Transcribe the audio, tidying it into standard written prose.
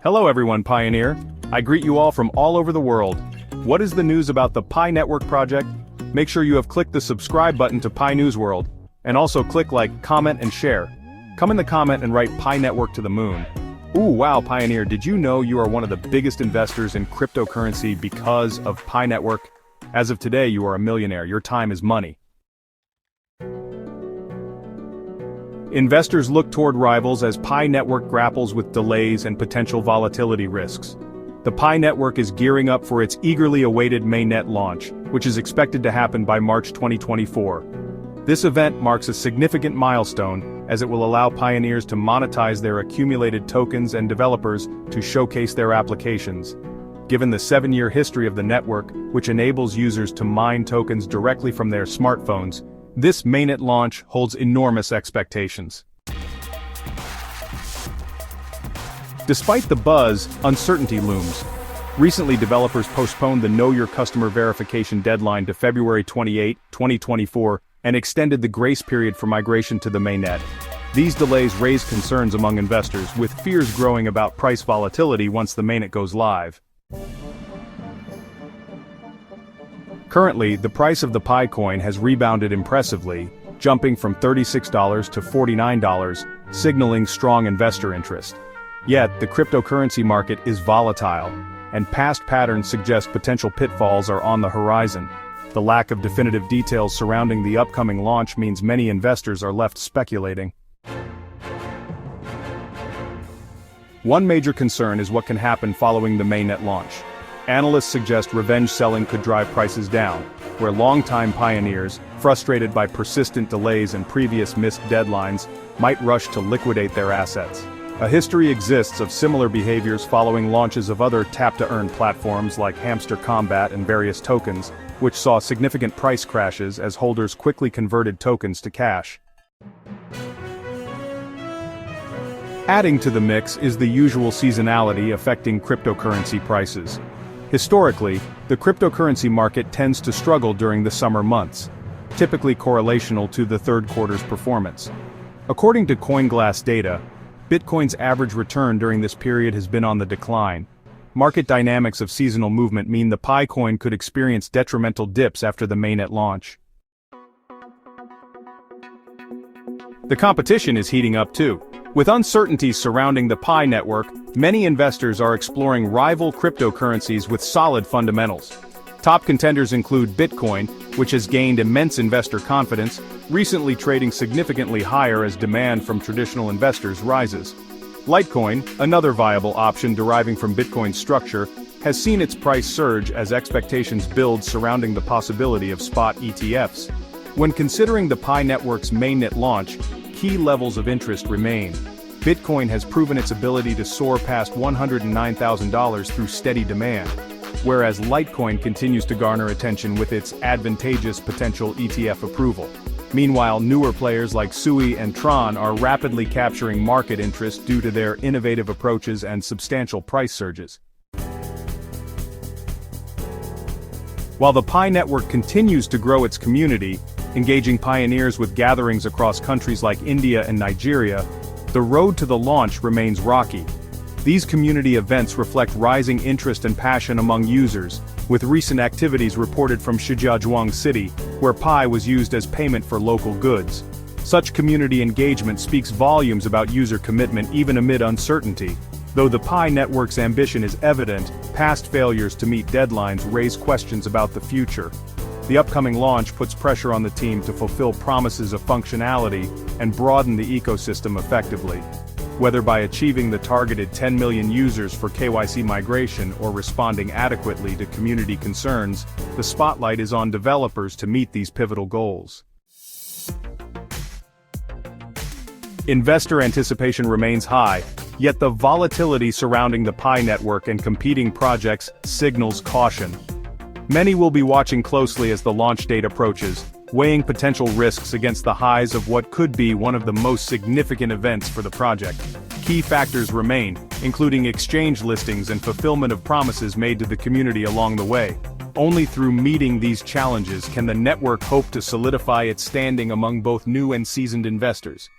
Hello everyone, Pioneer. I greet you all from all over the world. What is the news about the PiNetwork project? Make sure you have clicked the subscribe button to Pi News World, and also click like, comment and share. Come in the comment and write PiNetwork to the moon. Ooh, wow, Pioneer, did you know you are one of the biggest investors in cryptocurrency because of PiNetwork? As of today, you are a millionaire. Your time is money. Investors look toward rivals as PiNetwork grapples with delays and potential volatility risks. The PiNetwork is gearing up for its eagerly awaited Mainnet launch, which is expected to happen by March 2024. This event marks a significant milestone, as it will allow pioneers to monetize their accumulated tokens and developers to showcase their applications. Given the 7-year history of the network, which enables users to mine tokens directly from their smartphones, this Mainnet launch holds enormous expectations. Despite the buzz, uncertainty looms. Recently, developers postponed the Know Your Customer verification deadline to February 28, 2024, and extended the grace period for migration to the Mainnet. These delays raise concerns among investors, with fears growing about price volatility once the Mainnet goes live. Currently, the price of the Pi coin has rebounded impressively, jumping from $36 to $49, signaling strong investor interest. Yet, the cryptocurrency market is volatile, and past patterns suggest potential pitfalls are on the horizon. The lack of definitive details surrounding the upcoming launch means many investors are left speculating. One major concern is what can happen following the Mainnet launch. Analysts suggest revenge selling could drive prices down, where longtime pioneers, frustrated by persistent delays and previous missed deadlines, might rush to liquidate their assets. A history exists of similar behaviors following launches of other tap-to-earn platforms like Hamster Combat and various tokens, which saw significant price crashes as holders quickly converted tokens to cash. Adding to the mix is the usual seasonality affecting cryptocurrency prices. Historically, the cryptocurrency market tends to struggle during the summer months, typically correlational to the third quarter's performance. According to CoinGlass data, Bitcoin's average return during this period has been on the decline. Market dynamics of seasonal movement mean the Pi coin could experience detrimental dips after the Mainnet launch. The competition is heating up too. With uncertainties surrounding the Pi network, many investors are exploring rival cryptocurrencies with solid fundamentals. Top contenders include Bitcoin, which has gained immense investor confidence, recently trading significantly higher as demand from traditional investors rises. Litecoin, another viable option deriving from Bitcoin's structure, has seen its price surge as expectations build surrounding the possibility of spot ETFs. When considering the Pi network's Mainnet launch, key levels of interest remain. Bitcoin has proven its ability to soar past $109,000 through steady demand, whereas Litecoin continues to garner attention with its advantageous potential ETF approval. Meanwhile, newer players like Sui and Tron are rapidly capturing market interest due to their innovative approaches and substantial price surges. While the Pi network continues to grow its community, engaging pioneers with gatherings across countries like India and Nigeria, the road to the launch remains rocky. These community events reflect rising interest and passion among users, with recent activities reported from Shijiazhuang City, where Pi was used as payment for local goods. Such community engagement speaks volumes about user commitment even amid uncertainty. Though the Pi network's ambition is evident, past failures to meet deadlines raise questions about the future. The upcoming launch puts pressure on the team to fulfill promises of functionality and broaden the ecosystem effectively. Whether by achieving the targeted 10 million users for KYC migration or responding adequately to community concerns, the spotlight is on developers to meet these pivotal goals. Investor anticipation remains high, yet the volatility surrounding the Pi network and competing projects signals caution. Many will be watching closely as the launch date approaches, weighing potential risks against the highs of what could be one of the most significant events for the project. Key factors remain, including exchange listings and fulfillment of promises made to the community along the way. Only through meeting these challenges can the network hope to solidify its standing among both new and seasoned investors.